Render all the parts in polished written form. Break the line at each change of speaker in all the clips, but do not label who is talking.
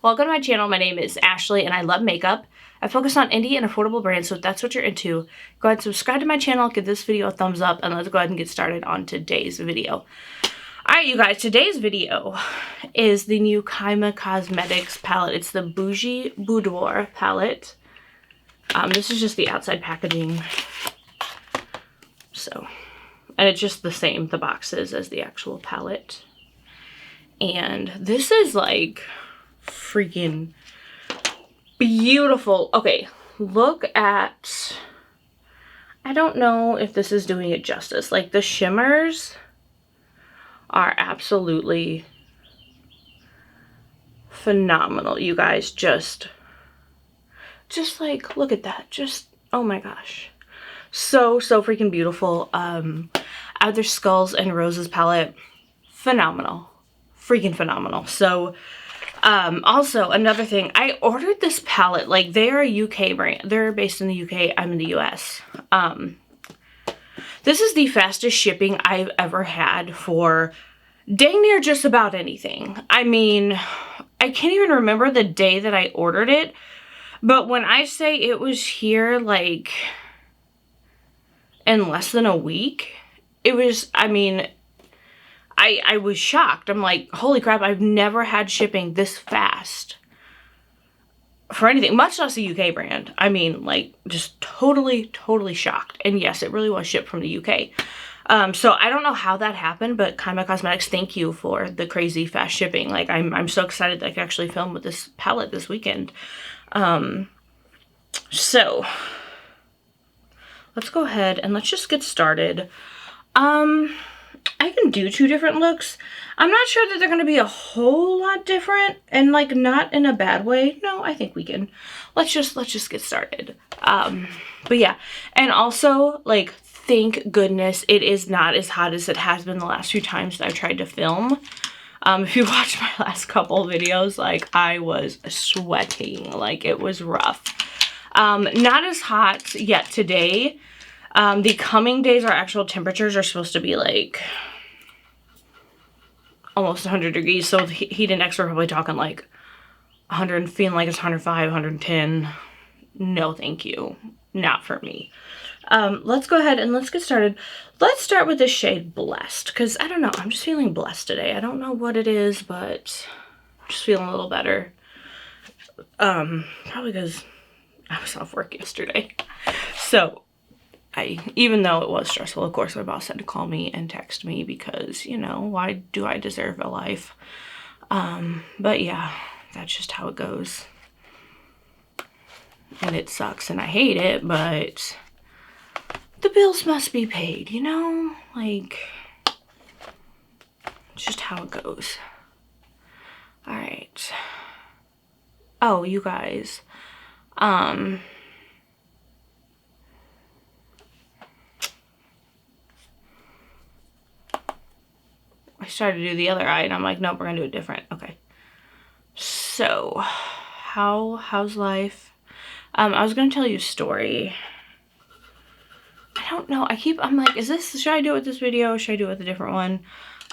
Welcome to my channel. My name is Ashley and I love makeup. I focus on indie and affordable brands, so if that's what you're into, go ahead and subscribe to my channel, give this video a thumbs up, and let's go ahead and get started on today's video. Alright you guys, today's video is the new Kaima Cosmetics palette. It's the Boujee Boudoir palette. This is just the outside packaging. So, and it's just the same, the boxes, as the actual palette. And this is like freaking beautiful. Okay, look at, I don't know if this is doing it justice. Like the shimmers are absolutely phenomenal. You guys, just like, look at that. Just, oh my gosh. So freaking beautiful. Other Skulls and Roses palette, phenomenal. Freaking phenomenal. So, also another thing, I ordered this palette. Like, they are a UK brand. They're based in the UK. I'm in the US. This is the fastest shipping I've ever had for dang near just about anything. I mean, I can't even remember the day that I ordered it, but when I say it was here like in less than a week, it was, I mean, I was shocked. I'm like, holy crap, I've never had shipping this fast for anything, much less a UK brand. I mean, like, just totally shocked. And yes, it really was shipped from the UK. So I don't know how that happened, but Kaima Cosmetics, thank you for the crazy fast shipping. Like, I'm so excited that I can actually film with this palette this weekend. So let's go ahead and let's just get started. I can do two different looks. I'm not sure that they're going to be a whole lot different, and like not in a bad way. No, I think we can. Let's just get started. But yeah, and also like, thank goodness it is not as hot as it has been the last few times that I've tried to film. If you watched my last couple videos, like I was sweating, like it was rough. Not as hot yet today. The coming days, our actual temperatures are supposed to be like almost 100 degrees. So the heat index, we're probably talking like 100, feeling like it's 105, 110. No, thank you. Not for me. Let's go ahead and let's get started. Let's start with the shade Blessed, because I don't know, I'm just feeling blessed today. I don't know what it is, but I'm just feeling a little better. Probably because I was off work yesterday. So even though it was stressful, of course, my boss had to call me and text me because, you know, why do I deserve a life? But yeah, that's just how it goes. And it sucks and I hate it, but the bills must be paid, you know? Like, it's just how it goes. All right. Oh, you guys. I started to do the other eye and I'm like, nope, we're gonna do it different. Okay. So, how's life? I was gonna tell you a story. I don't know. I'm like, should I do it with this video? Should I do it with a different one?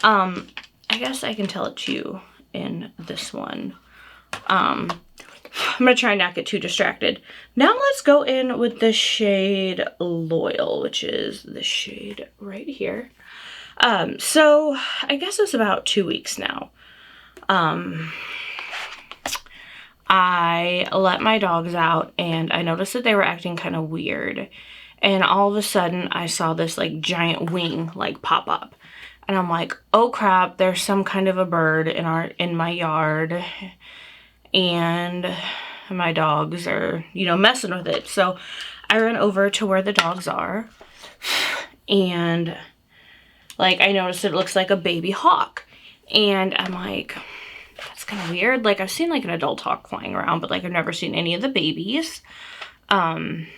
I guess I can tell it to you in this one. I'm gonna try and not get too distracted. Now let's go in with the shade Loyal, which is the shade right here. So I guess it's about 2 weeks now. I let my dogs out and I noticed that they were acting kind of weird. And all of a sudden I saw this like giant wing like pop up. And I'm like, oh crap, there's some kind of a bird in my yard. And my dogs are, you know, messing with it. So I ran over to where the dogs are. And like, I noticed it looks like a baby hawk. And I'm like, that's kind of weird. Like, I've seen like an adult hawk flying around, but like I've never seen any of the babies. Let's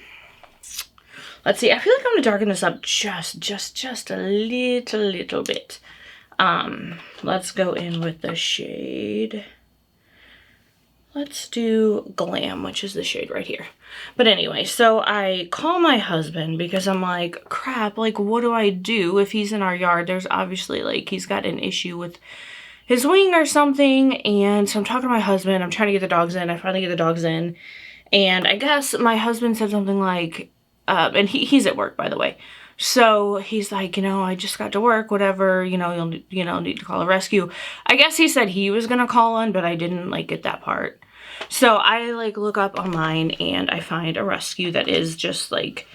see. I feel like I'm gonna darken this up just a little bit. Let's go in with the shade. Let's do Glam, which is the shade right here. But anyway, so I call my husband because I'm like, crap, like, what do I do if he's in our yard? There's obviously, like, he's got an issue with his wing or something. And so I'm talking to my husband. I'm trying to get the dogs in. I finally get the dogs in. And I guess my husband said something like, and he's at work, by the way. So he's like, you know, I just got to work, whatever, you know, you'll need to call a rescue. I guess he said he was gonna call one, but I didn't like get that part. So I like look up online and I find a rescue that is just like,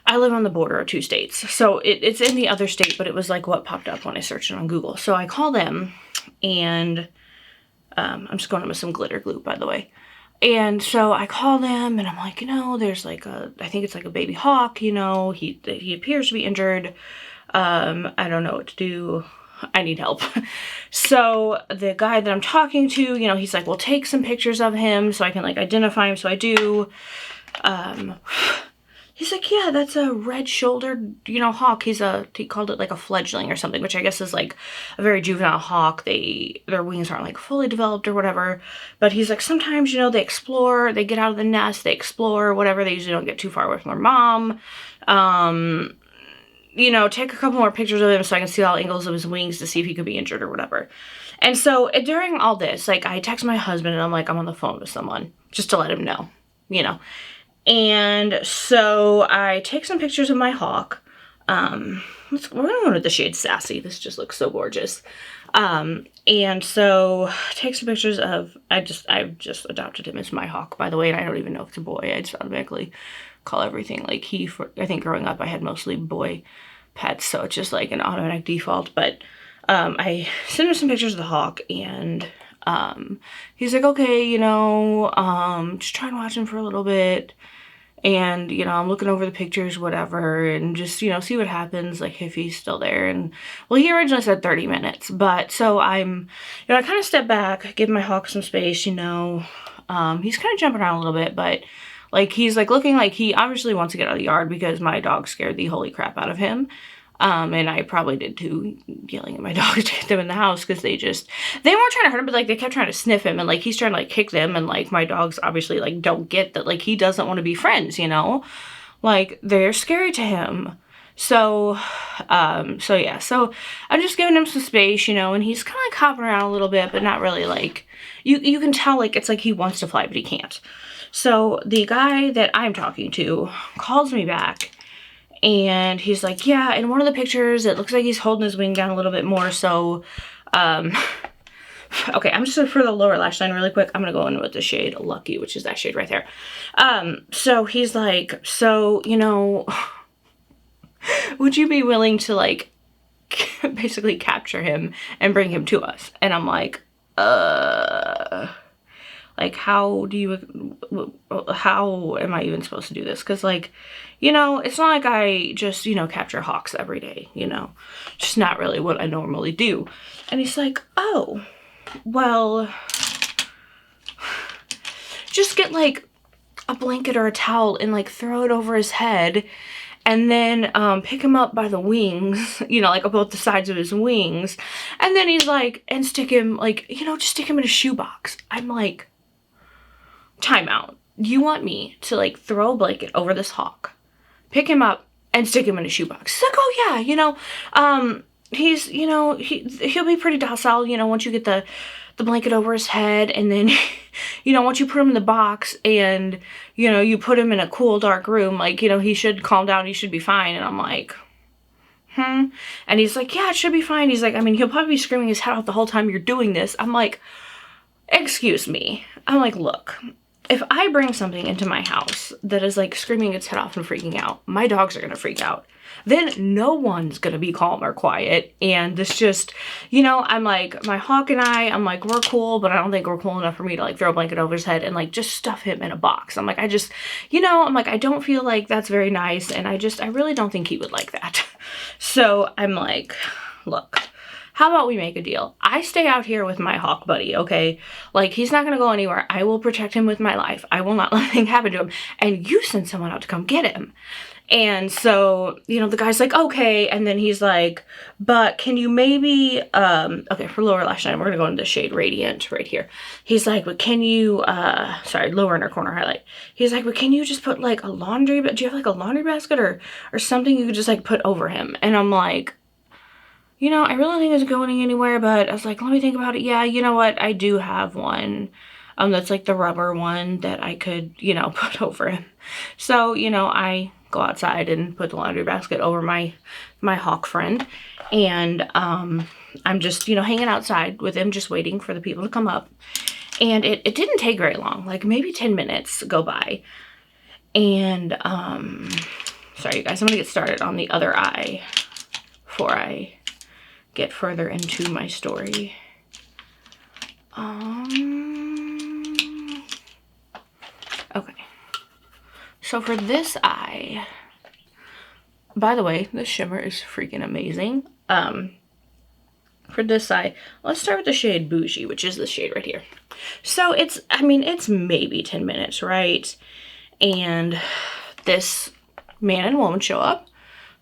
I live on the border of 2 states. So it's in the other state, but it was like what popped up when I searched it on Google. So I call them and I'm just going in with some glitter glue, by the way. And so I call them and I'm like, you know, there's like I think it's like a baby hawk, you know, he appears to be injured. I don't know what to do. I need help. So the guy that I'm talking to, you know, he's like, well, take some pictures of him so I can like identify him. So I do. He's like, yeah, that's a red-shouldered, you know, hawk. He called it like a fledgling or something, which I guess is like a very juvenile hawk. Their wings aren't like fully developed or whatever. But he's like, sometimes, you know, they explore, they get out of the nest, they explore, whatever. They usually don't get too far away from their mom. You know, take a couple more pictures of him so I can see all angles of his wings to see if he could be injured or whatever. And so during all this, like I text my husband and I'm like, I'm on the phone with someone just to let him know, you know. And so I take some pictures of my hawk. We're gonna go with the shade Sassy. This just looks so gorgeous. And so take some pictures of, I've just adopted him as my hawk, by the way, and I don't even know if it's a boy. I just automatically call everything like he. I think growing up I had mostly boy pets, so it's just like an automatic default. But I sent him some pictures of the hawk and he's like, okay, you know, just try to watch him for a little bit. And, you know, I'm looking over the pictures, whatever, and just, you know, see what happens, like, if he's still there. And, well, he originally said 30 minutes, but, so you know, I kind of step back, give my hawk some space, you know. He's kind of jumping around a little bit, but, like, he's, like, looking like he obviously wants to get out of the yard because my dog scared the holy crap out of him. And I probably did too, yelling at my dogs to get them in the house because they weren't trying to hurt him, but like they kept trying to sniff him and like he's trying to like kick them and like my dogs obviously like don't get that like he doesn't want to be friends, you know? Like they're scary to him. So yeah, so I'm just giving him some space, you know, and he's kind of like hopping around a little bit, but not really like, you can tell like it's like he wants to fly, but he can't. So the guy that I'm talking to calls me back. And he's like, yeah, in one of the pictures, it looks like he's holding his wing down a little bit more. So, okay, I'm just gonna, for the lower lash line really quick, I'm gonna go in with the shade Lucky, which is that shade right there. So he's like, so, you know, would you be willing to like basically capture him and bring him to us? And I'm like, like, how am I even supposed to do this? Because, like, you know, it's not like I just, you know, capture hawks every day, you know. Just not really what I normally do. And he's like, oh, well, just get, like, a blanket or a towel and, like, throw it over his head. And then pick him up by the wings, you know, like both the sides of his wings. And then he's like, and stick him, like, you know, just stick him in a shoebox. I'm like, time out. You want me to like throw a blanket over this hawk, pick him up and stick him in a shoebox? He's like, oh yeah, you know, he's, you know, he'll be pretty docile, you know, once you get the blanket over his head, and then, you know, once you put him in the box and, you know, you put him in a cool dark room, like, you know, he should calm down, he should be fine. And I'm like, and he's like, yeah, it should be fine. He's like, I mean, he'll probably be screaming his head off the whole time you're doing this. I'm like, excuse me. I'm like, look, if I bring something into my house that is like screaming its head off and freaking out, my dogs are gonna freak out. Then no one's gonna be calm or quiet. And this just, you know, I'm like, my hawk and I'm like, we're cool, but I don't think we're cool enough for me to like throw a blanket over his head and like just stuff him in a box. I'm like, I just, you know, I'm like, I don't feel like that's very nice. And I really don't think he would like that. So I'm like, look, how about we make a deal? I stay out here with my hawk buddy, okay? Like, he's not gonna go anywhere. I will protect him with my life. I will not let anything happen to him. And you send someone out to come get him. And so, you know, the guy's like, okay. And then he's like, but can you maybe, okay, for lower lash line, we're gonna go into the shade Radiant right here. He's like, but can you, sorry, lower inner corner highlight. He's like, but can you just put like a laundry, do you have like a laundry basket or something you could just like put over him? And I'm like, you know, I really think it's going anywhere, but I was like, let me think about it. Yeah, you know what? I do have one. That's like the rubber one that I could, you know, put over him. So, you know, I go outside and put the laundry basket over my hawk friend. And I'm just, you know, hanging outside with him, just waiting for the people to come up. And it didn't take very long, like maybe 10 minutes go by. And, sorry you guys, I'm gonna get started on the other eye before I get further into my story. Okay. So for this eye, by the way, this shimmer is freaking amazing. For this eye, let's start with the shade Boujee, which is the shade right here. So it's, I mean, it's maybe 10 minutes, right? And this man and woman show up.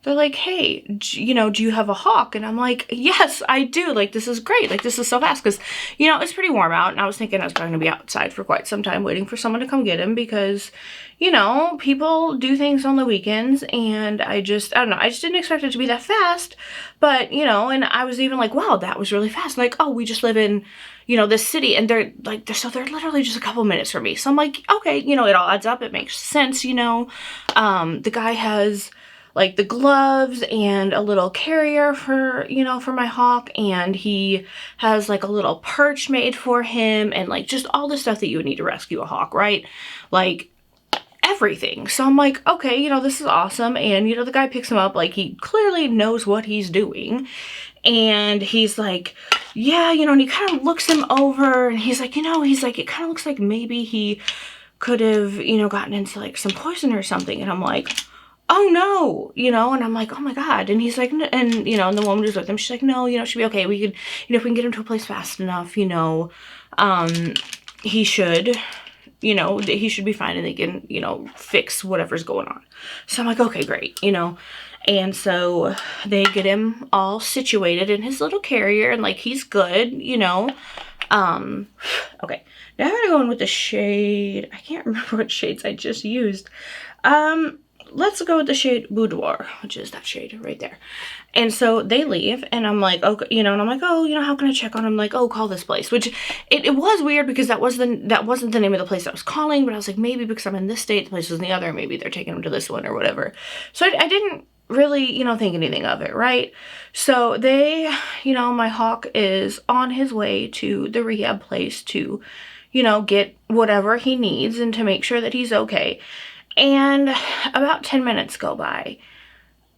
They're like, hey, you know, do you have a hawk? And I'm like, yes, I do. Like, this is great. Like, this is so fast. Because, you know, it's pretty warm out. And I was thinking I was probably going to be outside for quite some time waiting for someone to come get him. Because, you know, people do things on the weekends. And I don't know. I just didn't expect it to be that fast. But, you know, and I was even like, wow, that was really fast. Like, oh, we just live in, you know, this city. And they're literally just a couple minutes from me. So I'm like, okay, you know, it all adds up. It makes sense, you know. The guy has like the gloves and a little carrier for, you know, for my hawk, and he has like a little perch made for him, and like just all the stuff that you would need to rescue a hawk, right? Like everything. So I'm like, okay, you know, this is awesome. And, you know, the guy picks him up, like he clearly knows what he's doing. And he's like, yeah, you know, and he kind of looks him over, and he's like, you know, he's like, it kind of looks like maybe he could have, you know, gotten into like some poison or something. And I'm like, oh no, you know, and I'm like, oh my God. And he's like, and, you know, and the woman who's with him, she's like, no, you know, it should be okay. We could, you know, if we can get him to a place fast enough, you know, he should, you know, he should be fine, and they can, you know, fix whatever's going on. So I'm like, okay, great, you know. And so they get him all situated in his little carrier, and like, he's good, you know. Okay, now I'm gonna go in with the shade. I can't remember what shades I just used. Let's go with the shade Boudoir, which is that shade right there. And so they leave, and I'm like, okay, you know, and I'm like, oh, you know, how can I check on him? Like, oh, call this place, which it was weird because that wasn't the name of the place I was calling, but I was like, maybe because I'm in this state, the place was in the other, maybe they're taking him to this one or whatever. So I didn't really, you know, think anything of it, right? So they, you know, my hawk is on his way to the rehab place to, you know, get whatever he needs and to make sure that he's okay. And about 10 minutes go by,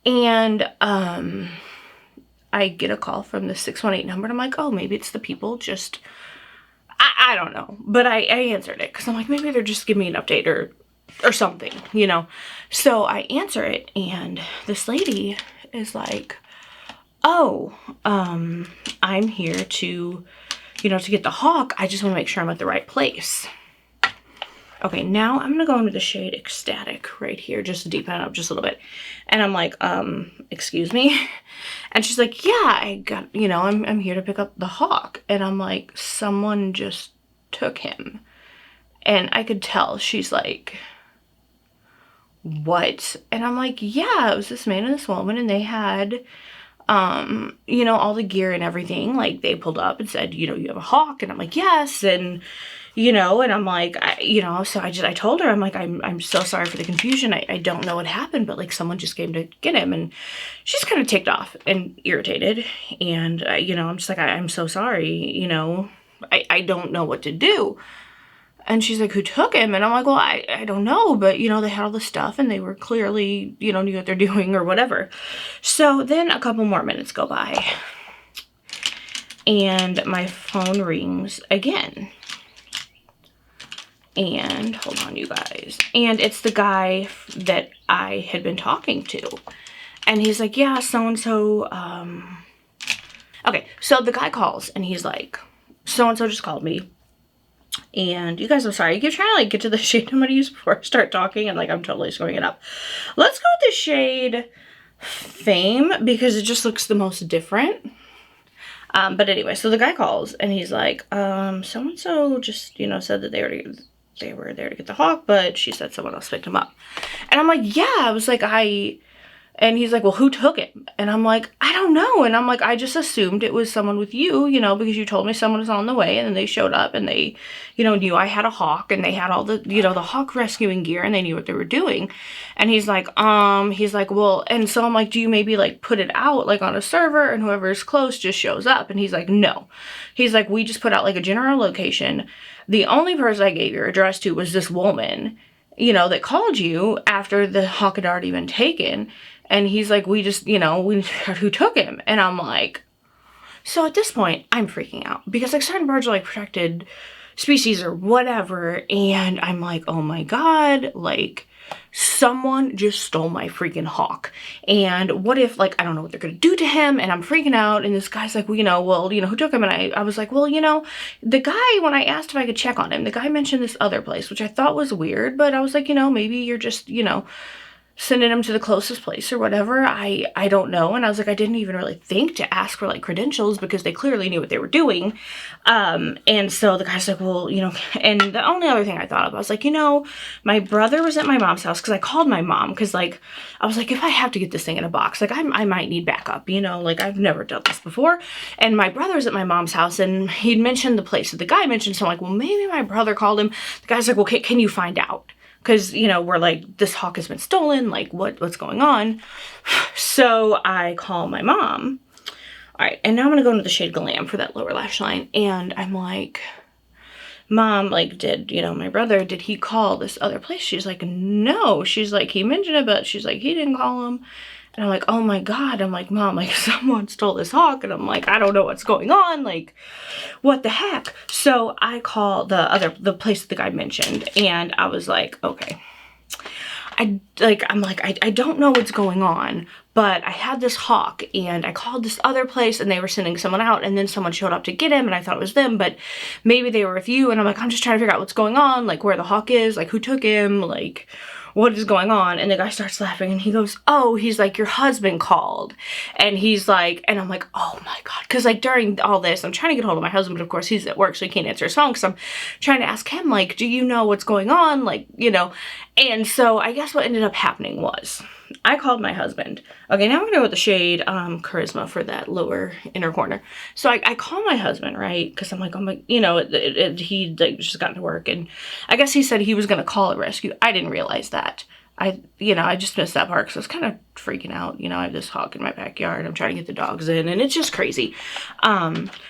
and I get a call from the 618 number, and I'm like, oh, maybe it's the people just, I don't know. But I answered it because I'm like, maybe they're just giving me an update or something, you know. So I answer it, and this lady is like, oh, I'm here to, you know, to get the hawk. I just want to make sure I'm at the right place. Okay, now I'm gonna go into the shade Ecstatic right here, just to deepen it up just a little bit. And I'm like, excuse me? And she's like, yeah, I got, you know, I'm here to pick up the hawk. And I'm like, someone just took him. And I could tell she's like, what? And I'm like, yeah, it was this man and this woman, and they had, you know, all the gear and everything. Like, they pulled up and said, you know, you have a hawk. And I'm like, yes. And, you know, and I'm like, you know, so I told her, I'm like, I'm so sorry for the confusion. I don't know what happened, but like, someone just came to get him. And she's kind of ticked off and irritated. And, you know, I'm just like, I'm so sorry, you know, I don't know what to do. And she's like, who took him? And I'm like, well, I don't know, but, you know, they had all the stuff, and they were clearly, you know, knew what they're doing or whatever. So then a couple more minutes go by, and my phone rings again. And hold on, you guys. And it's the guy that I had been talking to. And he's like, yeah, so-and-so, okay, so the guy calls, and he's like, so-and-so just called me. And you guys, I'm sorry, I keep trying to like get to the shade I'm gonna use before I start talking, and like I'm totally screwing it up. Let's go with the shade Fame, because it just looks the most different. But anyway, so the guy calls, and he's like, so-and-so just, you know, said that they were there to get the hawk, but she said someone else picked him up. And I'm like, yeah, I was like, And he's like, well, who took him? And I'm like, I don't know. And I'm like, I just assumed it was someone with you, you know, because you told me someone was on the way, and then they showed up and they, you know, knew I had a hawk, and they had all the, you know, the hawk rescuing gear, and they knew what they were doing. And he's like, well, and so I'm like, do you maybe like put it out like on a server and whoever is close just shows up? And he's like, no. He's like, we just put out like a general location. The only person I gave your address to was this woman, you know, that called you after the hawk had already been taken. And he's like, we just, you know, who took him? And I'm like, so at this point, I'm freaking out because like certain birds are like protected species or whatever. And I'm like, oh my God, like someone just stole my freaking hawk. And what if, like, I don't know what they're going to do to him, and I'm freaking out. And this guy's like, well, you know, who took him? And I was like, well, you know, the guy, when I asked if I could check on him, the guy mentioned this other place, which I thought was weird, but I was like, you know, maybe you're just, you know, sending him to the closest place or whatever. I don't know. And I was like, I didn't even really think to ask for like credentials because they clearly knew what they were doing. And so the guy's like, well, you know, and the only other thing I thought of, I was like, you know, my brother was at my mom's house, because I called my mom, because like, I was like, if I have to get this thing in a box, like I might need backup, you know, like I've never done this before. And my brother was at my mom's house, and he'd mentioned the place that the guy mentioned. So I'm like, well, maybe my brother called him. The guy's like, well, can you find out? Because, you know, we're like, this hawk has been stolen, like what's going on? So I call my mom. All right, and now I'm gonna go into the shade Glam for that lower lash line. And I'm like, Mom, like, did my brother, did he call this other place? She's like, no. She's like, he mentioned it, but she's like, he didn't call him. And I'm like, oh my God. I'm like, Mom, like someone stole this hawk. And I'm like, I don't know what's going on. Like, what the heck? So I call the place that the guy mentioned, and I was like, okay. I'm like, I don't know what's going on, but I had this hawk, and I called this other place, and they were sending someone out, and then someone showed up to get him, and I thought it was them, but maybe they were with you. And I'm like, I'm just trying to figure out what's going on, like where the hawk is, like who took him, like what is going on? And the guy starts laughing, and he goes, oh, he's like, your husband called. And he's like, and I'm like, oh my God. Cause like during all this, I'm trying to get hold of my husband, but of course he's at work, so he can't answer his phone. Cause I'm trying to ask him, like, do you know what's going on? Like, you know, and so I guess what ended up happening was I called my husband. Okay, now we're gonna go with the shade Charisma for that lower inner corner. So I call my husband, right? Because I'm like, you know, he like just got to work, and I guess he said he was gonna call a rescue. I didn't realize that. I just missed that part because I was kind of freaking out. You know, I have this hawk in my backyard. I'm trying to get the dogs in, and it's just crazy.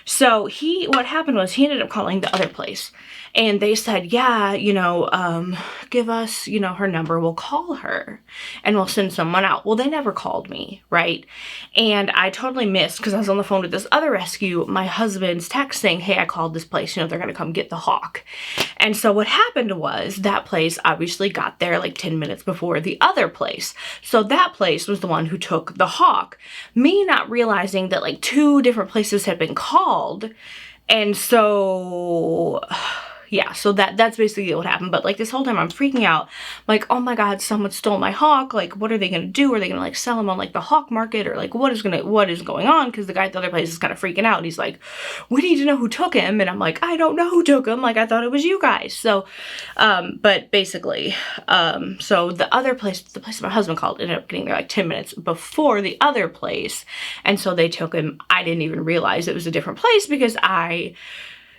So what happened was he ended up calling the other place, and they said, yeah, you know, give us, you know, her number. We'll call her, and we'll send someone out. Well, they never called me, right? And I totally missed, because I was on the phone with this other rescue, my husband's text saying, hey, I called this place. You know, they're going to come get the hawk. And so what happened was that place obviously got there like 10 minutes before the other place. So that place was the one who took the hawk. Me not realizing that like 2 different places had been called. And so yeah, so that's basically what happened. But like this whole time I'm freaking out, like, oh my God, someone stole my hawk. Like, what are they gonna do? Are they gonna like sell him on like the hawk market, or like what is going on? Because the guy at the other place is kind of freaking out. He's like, we need to know who took him. And I'm like, I don't know who took him. Like, I thought it was you guys. So but basically so the other place, the place my husband called, ended up getting there like 10 minutes before the other place. And so they took him. I didn't even realize it was a different place, because I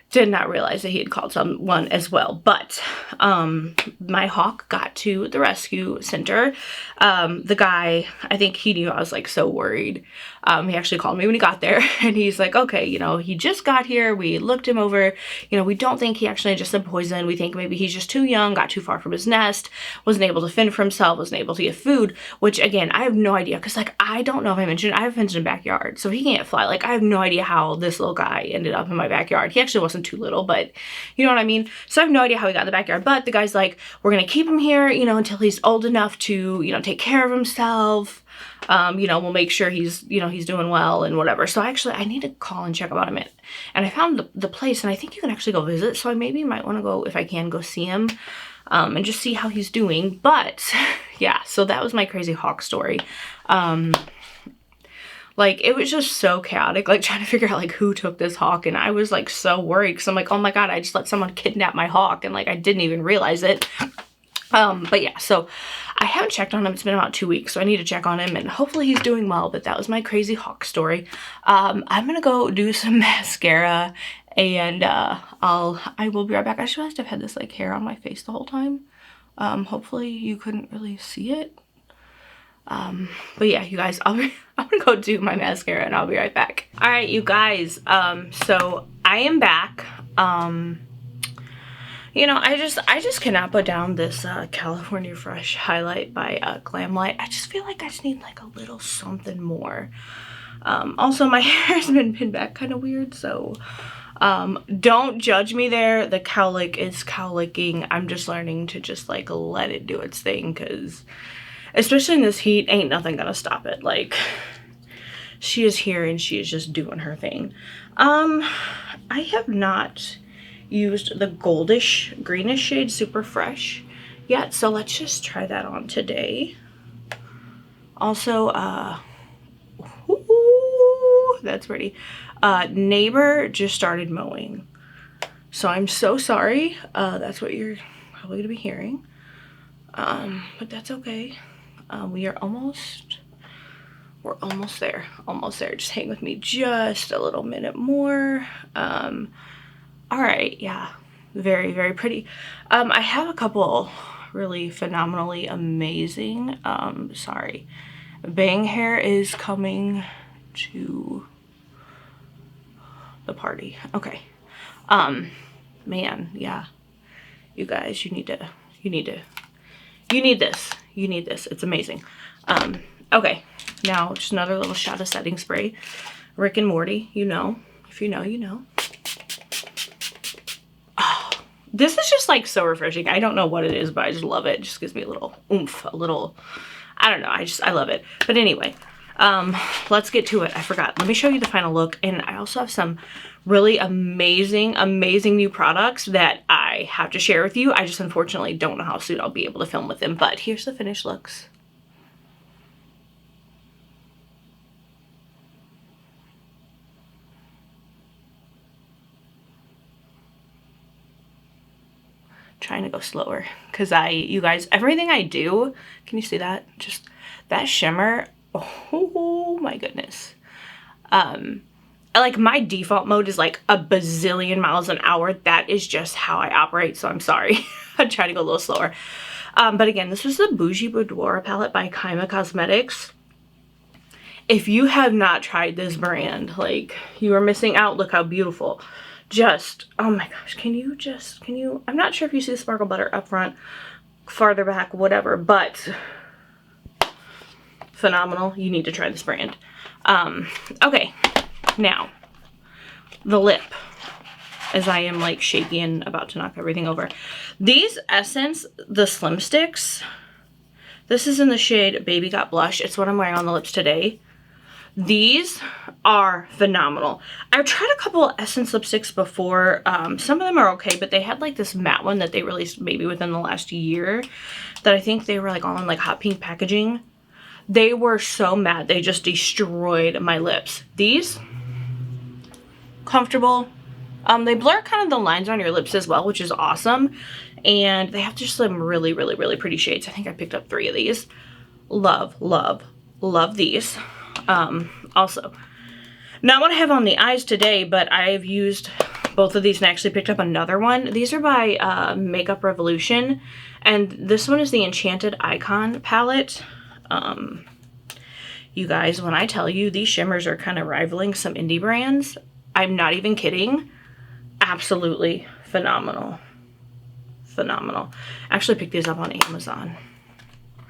did not realize that he had called someone as well. But my hawk got to the rescue center. The guy, I think he knew I was like so worried. He actually called me when he got there, and he's like, okay, you know, he just got here. We looked him over. You know, we don't think he actually ingested poison. We think maybe he's just too young, got too far from his nest, wasn't able to fend for himself, wasn't able to get food, which again, I have no idea. Cause like, I don't know if I mentioned, I have a fenced-in backyard, so he can't fly. Like, I have no idea how this little guy ended up in my backyard. He actually wasn't too little, but you know what I mean? So I have no idea how he got in the backyard, but the guy's like, we're gonna keep him here, you know, until he's old enough to, you know, take care of himself. You know, we'll make sure he's, you know, he's doing well and whatever. So actually I need to call and check about him. And I found the place, and I think you can actually go visit. So I maybe might want to go, if I can, go see him, and just see how he's doing. But yeah, so that was my crazy hawk story. Like, it was just so chaotic, like trying to figure out like who took this hawk. And I was like so worried, because I'm like, oh my God, I just let someone kidnap my hawk, and like I didn't even realize it. But yeah, so I haven't checked on him. It's been about 2 weeks, so I need to check on him, and hopefully he's doing well. But that was my crazy hawk story. I'm gonna go do some mascara, and I will be right back. I just realized I've had this like hair on my face the whole time. Hopefully you couldn't really see it. But yeah, you guys, I'm gonna go do my mascara, and I'll be right back. All right, you guys. So I am back. You know, I just cannot put down this California Fresh highlight by Glamlight. I just feel like I just need like a little something more. Also, my hair has been pinned back kind of weird, so don't judge me there. The cowlick is cowlicking. I'm just learning to just like let it do its thing, because especially in this heat, ain't nothing gonna stop it. Like, she is here and she is just doing her thing. I have not used the goldish greenish shade Super Fresh yet, so let's just try that on today. Also, ooh, that's pretty. Neighbor just started mowing, so I'm so sorry. That's what you're probably gonna be hearing, but that's okay. We're almost there, just hang with me just a little minute more. All right, yeah, very, very pretty. I have a couple really phenomenally amazing, sorry, bang hair is coming to the party. Okay. Man, yeah, you guys, you need this. It's amazing. Okay, now just another little shot of setting spray. Rick and Morty, you know, if you know, you know. This is just like so refreshing. I don't know what it is, but I just love it. It just gives me a little oomph, a little, I don't know. I love it. But anyway, let's get to it. I forgot. Let me show you the final look. And I also have some really amazing new products that I have to share with you. I just unfortunately don't know how soon I'll be able to film with them, but here's the finished looks. Trying to go slower because you guys, everything I do, can you see that? Just that shimmer, oh my goodness. Like my default mode is like a bazillion miles an hour. That is just how I operate, so I'm sorry. I'm trying to go a little slower. But again, this was the Boujee Boudoir palette by Kaima Kosmetics. If you have not tried this brand, like, you are missing out. Look how beautiful. Just, oh my gosh, can you, I'm not sure if you see the sparkle butter up front, farther back, whatever, but phenomenal. You need to try this brand. Okay, now, the lip, as I am like shaky and about to knock everything over. These Essence, the Slim Sticks, this is in the shade Baby Got Blush. It's what I'm wearing on the lips today. These are phenomenal. I've tried a couple of Essence lipsticks before. Some of them are okay, but they had like this matte one that they released maybe within the last year that I think they were like all in like hot pink packaging. They were so matte, they just destroyed my lips. These, comfortable. They blur kind of the lines on your lips as well, which is awesome. And they have just some really pretty shades. I think I picked up 3 of these. Love these. Also, not what I have on the eyes today, but I've used both of these and actually picked up another one. These are by Makeup Revolution, and this one is the Enchanted Icon palette. You guys, when I tell you these shimmers are kind of rivaling some indie brands, I'm not even kidding. Absolutely phenomenal. Phenomenal. I actually picked these up on Amazon.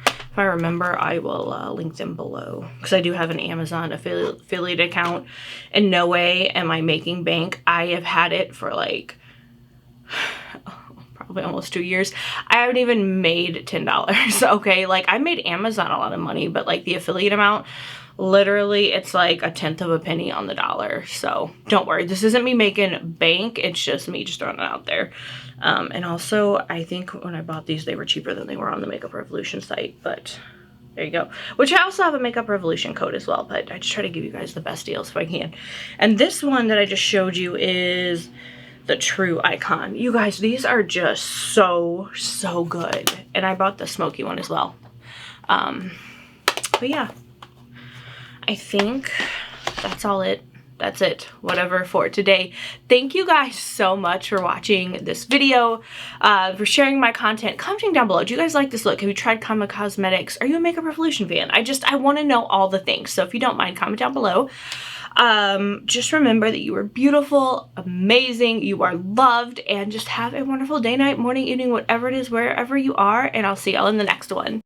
If I remember, I will link them below, because I do have an Amazon affiliate account. In no way am I making bank. I have had it for like probably almost 2 years. I haven't even made $10. Okay, like I made Amazon a lot of money, but like the affiliate amount, literally it's like 1/10 of a penny on the dollar. So don't worry, this isn't me making bank. It's just me just throwing it out there. And also, I think when I bought these, they were cheaper than they were on the Makeup Revolution site, but there you go. Which I also have a Makeup Revolution code as well, but I just try to give you guys the best deals if I can. And this one that I just showed you is the true icon. You guys, these are just so good. And I bought the smoky one as well. But yeah, I think that's it, whatever, for today. Thank you guys so much for watching this video, for sharing my content, commenting down below. Do you guys like this look? Have you tried Kaima Cosmetics? Are you a Makeup Revolution fan? I want to know all the things. So if you don't mind, comment down below. Just remember that you are beautiful, amazing, you are loved, and just have a wonderful day, night, morning, evening, whatever it is, wherever you are, and I'll see y'all in the next one.